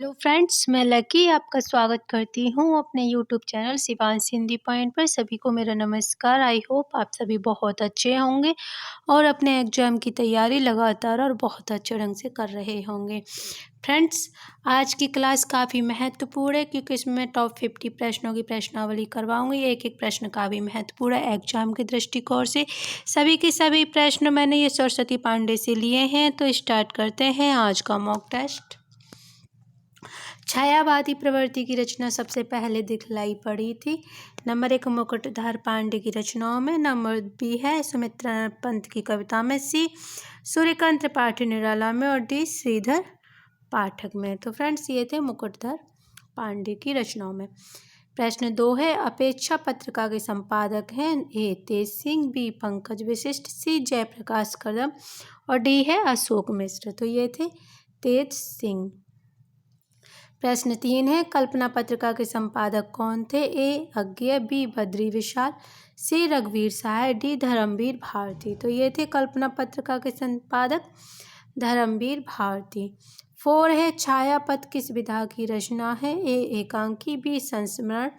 Hello friends, मैं lucky आपका स्वागत करती हूँ अपने YouTube channel Shivansh Hindi point पर। सभी को मेरा नमस्कार। आई होप आप सभी बहुत अच्छे होंगे और अपने एग्ज़ाम की तैयारी लगातार और बहुत अच्छे ढंग से कर रहे होंगे। फ्रेंड्स, आज की क्लास काफ़ी महत्वपूर्ण है क्योंकि इसमें टॉप 50 प्रश्नों की प्रश्नावली करवाऊंगी। एक एक प्रश्न काफ़ी महत्वपूर्ण है एग्जाम के दृष्टिकोण से। सभी के सभी प्रश्न मैंने ये सरस्वती पांडे से लिए हैं। तो स्टार्ट करते हैं आज का मॉक टेस्ट। छायावादी प्रवृत्ति की रचना सबसे पहले दिखलाई पड़ी थी। नंबर 1 मुकुटधर पांडे की रचनाओं में। नंबर बी है सुमित्रा पंत की कविता में। सी सूर्यकांत त्रिपाठी निराला में। और डी श्रीधर पाठक में। तो फ्रेंड्स, ये थे मुकुटधर पांडे की रचनाओं में। प्रश्न 2 है अपेक्षा पत्रिका के संपादक हैं। ए तेज सिंह, बी पंकज विशिष्ट, सी जयप्रकाश कदम और डी है अशोक मिश्र। तो ये थे तेज सिंह। प्रश्न 3 है कल्पना पत्रिका के संपादक कौन थे। ए अज्ञेय, बी बद्री विशाल, सी रघुवीर सहाय, डी धर्मवीर भारती। तो ये थे कल्पना पत्रिका के संपादक धर्मवीर भारती। 4 है छायापथ किस विधा की रचना है। ए एकांकी, बी संस्मरण,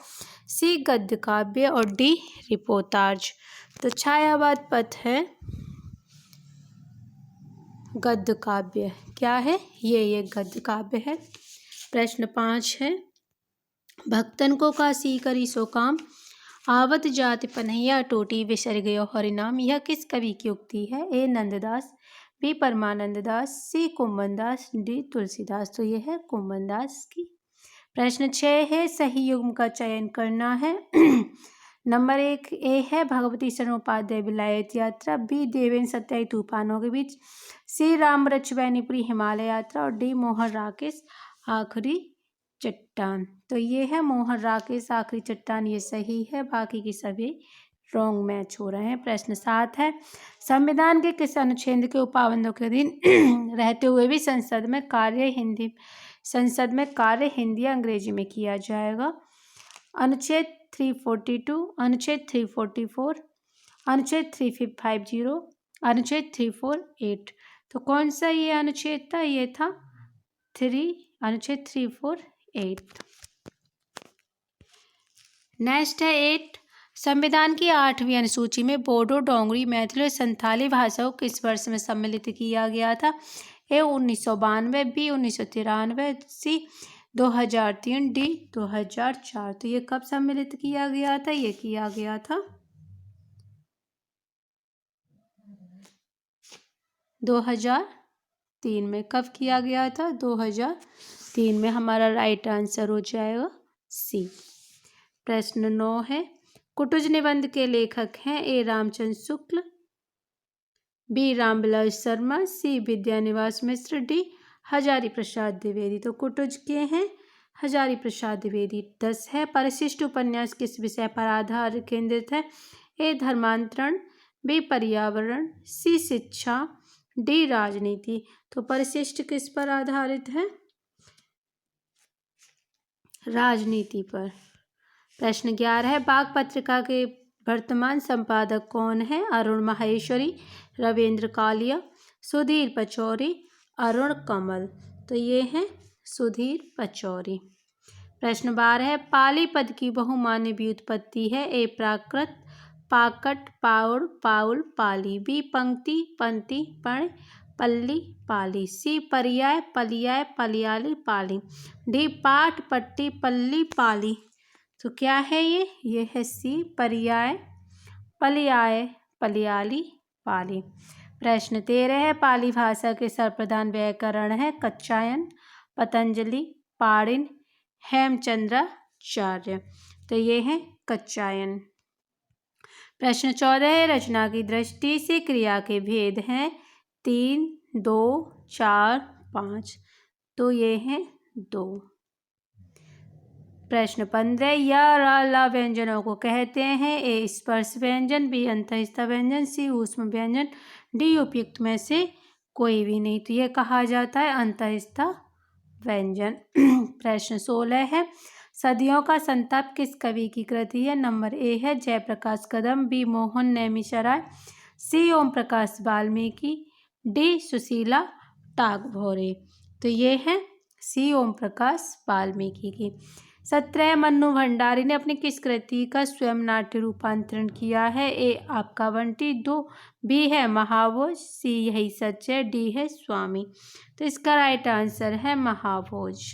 सी गद्य काव्य और डी रिपोर्ताज। तो छायावाद पथ है गद्य काव्य। क्या है ये गद्य काव्य है। प्रश्न 5 है भक्तन को काशी करी सो काम, आवत जाति पनैया टोटी विसर गयो हरिनाम। यह किस कवि की उक्ति है। ए नंददास, बी परमानंद दास, सी कुम्मन दास, डी तुलसीदास। तो यह है कुम्मन दास की। प्रश्न 6 है सही युग्म का चयन करना है। नंबर 1 ए है भगवती शरण उपाध्याय विलायत यात्रा, बी देवेंद्र सत्याई तूफानों के बीच, सी राम रचवैनीपुरी हिमालय यात्रा और डी मोहन राकेश आखिरी चट्टान। तो ये है मोहन राकेश आखिरी चट्टान, ये सही है। बाकी की सभी रॉन्ग मैच हो रहे हैं। प्रश्न 7 है संविधान के किस अनुच्छेद के उपाबंधों के अधीन रहते हुए भी संसद में कार्य हिंदी या अंग्रेजी में किया जाएगा। अनुच्छेद 342, अनुच्छेद 344, अनुच्छेद 350, अनुच्छेद 348। तो कौन सा ये अनुच्छेद था। ये था अनुच्छेद 348। नेक्स्ट है 8 संविधान की 8वीं अनुसूची में बोडो, डोंगरी, मैथिली और संथाली भाषाओं को किस वर्ष में सम्मिलित किया गया था। ए 1992, बी 1993, सी 2003, डी 2004। तो ये कब सम्मिलित किया गया था। ये किया गया था 2003 में। कब किया गया था 2003 में। हमारा राइट आंसर हो जाएगा सी। प्रश्न 9 है कुटुज निबंध के लेखक हैं। ए रामचंद्र शुक्ल, बी रामविलास शर्मा, सी विद्यानिवास मिश्र, डी हजारी प्रसाद द्विवेदी। तो कुटुज के हैं हजारी प्रसाद द्विवेदी। 10 है परिशिष्ट उपन्यास किस विषय पर आधार केंद्रित है। ए धर्मांतरण, बी पर्यावरण, सी शिक्षा, डी राजनीति। तो परिशिष्ट किस पर आधारित है। राजनीति पर। प्रश्न 11 है बाघ पत्रिका के वर्तमान संपादक कौन है। अरुण माहेश्वरी, रविंद्र कालिया, सुधीर पचौरी, अरुण कमल। तो ये हैं सुधीर पचौरी। प्रश्न 12 है पाली पद की बहुमान्य व्युत्पत्ति है। ए प्राकृत, पाकट, पाउड़, पाउल, पाली, बी पंक्ति, पंक्ति, पण, पल्ली, पाली, सी पर्याय, पलियाय, पलियाली, पाली, डी पाठ, पट्टी, पल्ली, पाली। तो क्या है ये है सी पर्याय, पलियाय, पलियाली, पाली। प्रश्न 13 है पाली भाषा के सर्वप्रधान व्याकरण है। कच्चायन, पतंजलि, पाणिनि, हेमचंद्राचार्य। तो ये है कच्चायन। प्रश्न 14 है रचना की दृष्टि से क्रिया के भेद हैं 3, 2, 4, 5। तो ये हैं 2। प्रश्न 15 या रा ला व्यंजनों को कहते हैं। ए स्पर्श व्यंजन, बी अंतःस्थ व्यंजन, सी ऊष्म व्यंजन, डी उपयुक्त में से कोई भी नहीं। तो यह कहा जाता है अंतःस्थ व्यंजन। प्रश्न 16 है सदियों का संताप किस कवि की कृति है। नंबर ए है जयप्रकाश कदम, बी मोहन नैमिषारण्य, सी ओम प्रकाश वाल्मीकि, डी सुशीला टागोरे। तो ये है सी ओम प्रकाश वाल्मीकि की। 17 मन्नू भंडारी ने अपनी किस कृति का स्वयं नाट्य रूपांतरण किया है? ए आपका बंटी, 2 बी है महाभोज, सी यही सच है, डी है स्वामी। तो इसका राइट आंसर है महाभोज।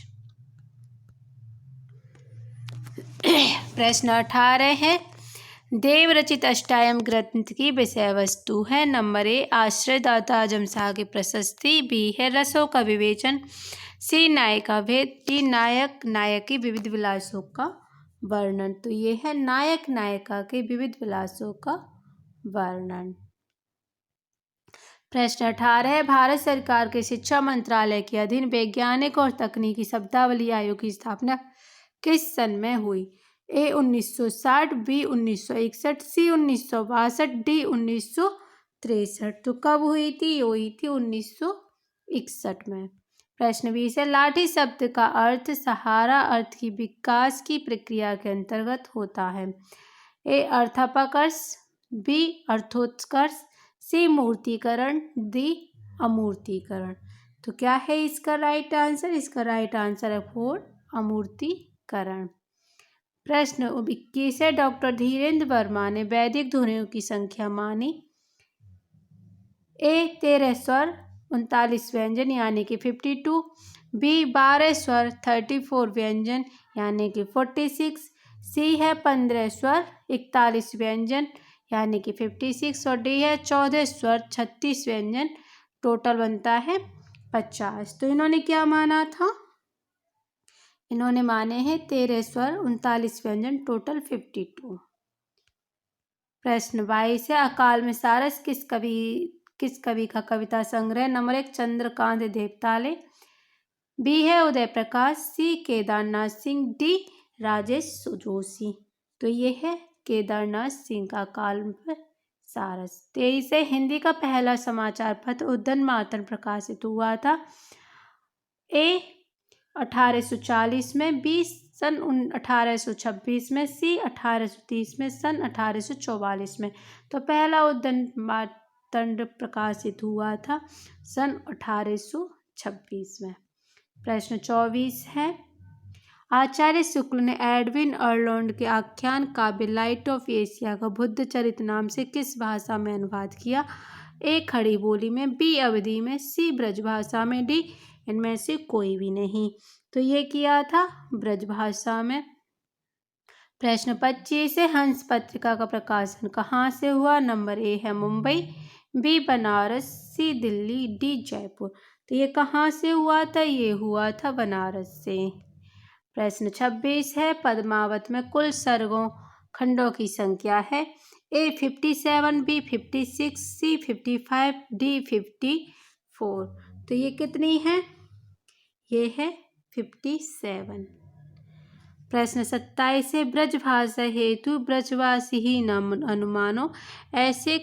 प्रश्न 18 है, देव रचित अष्टायम ग्रंथ की विषय वस्तु है। नंबर ए आश्रयदाता आजम शाह की प्रशस्ति, बी है रसों का विवेचन, सी नायिका भेद, डी नायक नायकी विविध विलासों का वर्णन। तो ये है नायक नायिका के विविध विलासों का वर्णन। प्रश्न 18 है, भारत सरकार के शिक्षा मंत्रालय के अधीन वैज्ञानिक और तकनीकी शब्दावली आयोग की स्थापना किस सन में हुई? ए 1960, बी 1961, सी 1962, डी 1963। तो कब हुई थी? ये हुई थी 1961 में। प्रश्न 20 है, लाठी शब्द का अर्थ सहारा अर्थ की विकास की प्रक्रिया के अंतर्गत होता है। ए अर्थापकर्ष, बी अर्थोत्कर्ष, सी मूर्तिकरण, डी अमूर्तीकरण। तो क्या है इसका राइट आंसर? इसका राइट आंसर है 4 अमूर्तीकरण। प्रश्न 21 है, डॉक्टर धीरेन्द्र वर्मा ने वैदिक ध्वनियों की संख्या मानी। ए 13 स्वर 39 व्यंजन यानी कि 52, बी 12 स्वर 34 व्यंजन यानी कि 46, सी है 15 स्वर 41 व्यंजन यानी कि 56 और डी है 14 स्वर 36 व्यंजन, टोटल बनता है 50। तो इन्होंने क्या माना था? इन्होंने माने हैं 13 स्वर 39 व्यंजन, टोटल 52। प्रश्न 22 है, अकाल में सारस किस कवि का कविता संग्रह? नंबर 1 चंद्रकांत देवताले, बी है उदय प्रकाश, सी केदारनाथ सिंह, डी राजेश जोशी। तो ये है केदारनाथ सिंह का अकाल में सारस। 23 है, हिंदी का पहला समाचार पत्र उद्यन मातन प्रकाशित हुआ था। ए 1840 में, बी सन 1826 में, सी 1830 में, सन 1844 में। तो पहला उद्यन मातन प्रकाशित हुआ था सन 1826 में। प्रश्न 24 है, आचार्य शुक्ल ने एडविन अर्लॉन्ड के आख्यान काव्य लाइट ऑफ एशिया का बुद्ध चरित नाम से किस भाषा में अनुवाद किया? ए खड़ी बोली में, बी अवधी में, सी ब्रजभाषा में, डी इनमें से कोई भी नहीं। तो ये किया था ब्रजभाषा में। प्रश्न 25 है, हंस पत्रिका का प्रकाशन कहाँ से हुआ? नंबर ए है मुंबई, बी बनारस, सी दिल्ली, डी जयपुर। तो ये कहाँ से हुआ था? ये हुआ था बनारस से। प्रश्न 26 है, पद्मावत में कुल सर्गों खंडों की संख्या है। ए 57, बी 56, सी 55, डी 54। तो ये कितनी है? ये है 57। प्रश्न 27 है, ब्रजभाषा हेतु ब्रजवासी ही न अनुमानो, ऐसे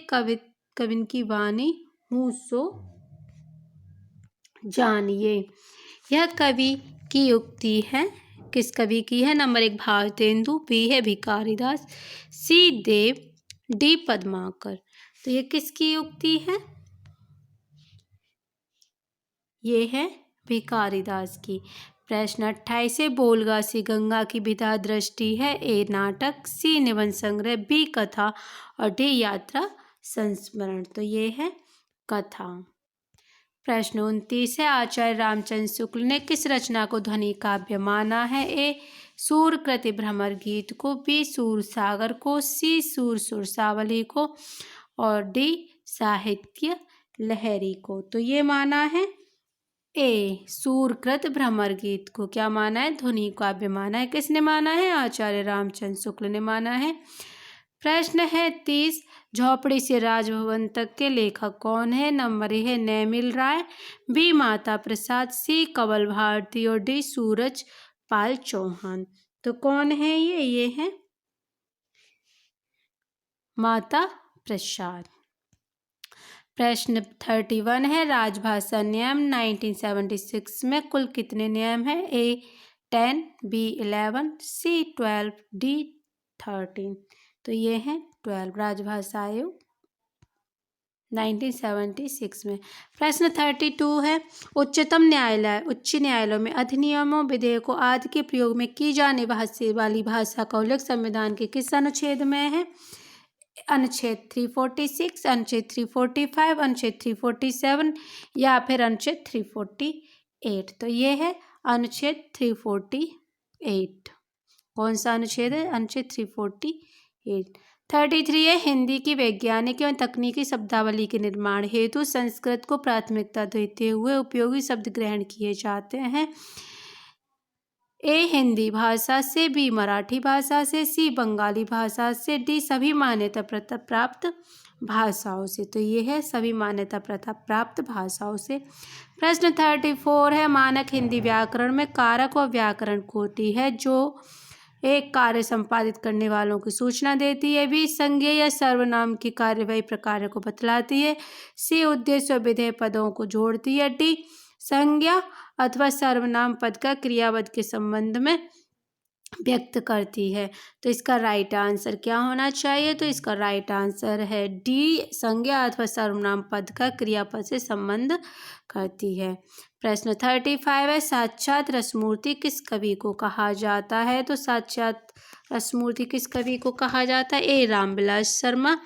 कविन की वाणी मुँह सो जानिए। यह कवि की युक्ति है। किस कवि की है? नंबर 1 भारतेंदु, बी है भिखारीदास, सी देव, डी पद्माकर। तो ये किसकी युक्ति है? ये है भिखारीदास की। प्रश्न 28 है, बोलगा सी गंगा की विधा दृष्टि है। ए नाटक, सी निबंध संग्रह, बी कथा और डी यात्रा संस्मरण। तो ये है कथा। प्रश्न 29 है, आचार्य रामचंद्र शुक्ल ने किस रचना को ध्वनि काव्य माना है? ए सूरकृति भ्रमर गीत को, बी सूरसागर को, सी सूर सुरसावली को और डी साहित्य लहरी को। तो ये माना है ए सूरकृत भ्रमर गीत को। क्या माना है? ध्वनि काव्य माना है। किसने माना है? आचार्य रामचंद्र शुक्ल ने माना है। प्रश्न है 30, झोपड़ी से राजभवन तक के लेखक कौन है? नंबर ए है नेमिल राय, बी माता प्रसाद, सी कवल भारती और डी सूरज पाल चौहान। तो कौन है ये है माता प्रसाद। प्रश्न 31 है, राजभाषा नियम 1976 में कुल कितने नियम हैं? ए 10, बी 11, सी 12, डी 13। तो ये है 12 राजभाषा आयोग 1976 में। प्रश्न 32 है, उच्चतम न्यायालय उच्च न्यायालयों में अधिनियमों, विधेयकों आदि के प्रयोग में की जाने वाली भाषा का उल्लेख संविधान के किस अनुच्छेद में है? अनुच्छेद 346, अनुच्छेद 345, अनुच्छेद 347 या फिर अनुच्छेद 348। तो ये है अनुच्छेद 348। कौन सा अनुच्छेद है? अनुच्छेद 348। 33 है, हिंदी की वैज्ञानिक एवं तकनीकी शब्दावली के निर्माण हेतु संस्कृत को प्राथमिकता देते हुए उपयोगी शब्द ग्रहण किए जाते हैं। ए हिंदी भाषा से, बी मराठी भाषा से, सी बंगाली भाषा से, डी सभी मान्यता प्राप्त भाषाओं से। तो ये है सभी मान्यता प्राप्त भाषाओं से। प्रश्न 34 है, मानक हिंदी व्याकरण में कारक व व्याकरण कोटि है जो एक कार्य संपादित करने वालों की सूचना देती है। बी संज्ञा या सर्वनाम की कार्यवाही प्रकार को बतलाती है। सी उद्देश्य व विधेय पदों को जोड़ती है। डी संज्ञा अथवा सर्वनाम पद का क्रियापद के संबंध में व्यक्त करती है। तो इसका राइट आंसर क्या होना चाहिए? तो इसका राइट आंसर है डी, संज्ञा अथवा सर्वनाम पद का क्रियापद से संबंध करती है। प्रश्न 35 है, साक्षात रसमूर्ति किस कवि को कहा जाता है? तो साक्षात रसमूर्ति किस कवि को कहा जाता है? ए रामविलास शर्मा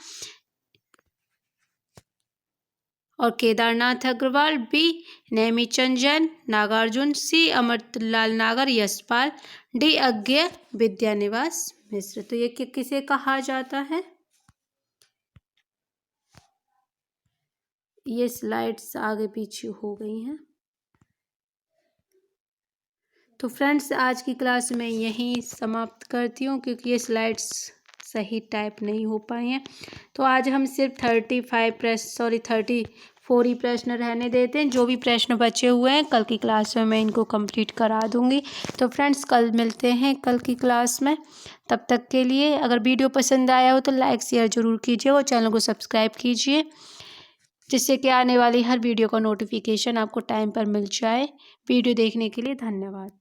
और केदारनाथ अग्रवाल, बी नेमीचंद जैन, नागार्जुन, सी अमृतलाल नागर, यशपाल, डी अज्ञेय विद्यानिवास मिश्र। तो ये किसे कहा जाता है? ये स्लाइड्स आगे पीछे हो गई हैं। तो फ्रेंड्स, आज की क्लास में यहीं समाप्त करती हूँ क्योंकि ये स्लाइड्स सही टाइप नहीं हो पाई हैं। तो आज हम सिर्फ 34 ही प्रश्न रहने देते हैं। जो भी प्रश्न बचे हुए हैं कल की क्लास में मैं इनको कंप्लीट करा दूँगी। तो फ्रेंड्स, कल मिलते हैं कल की क्लास में। तब तक के लिए अगर वीडियो पसंद आया हो तो लाइक शेयर ज़रूर कीजिए और चैनल को सब्सक्राइब कीजिए, जिससे कि आने वाली हर वीडियो का नोटिफिकेशन आपको टाइम पर मिल जाए। वीडियो देखने के लिए धन्यवाद।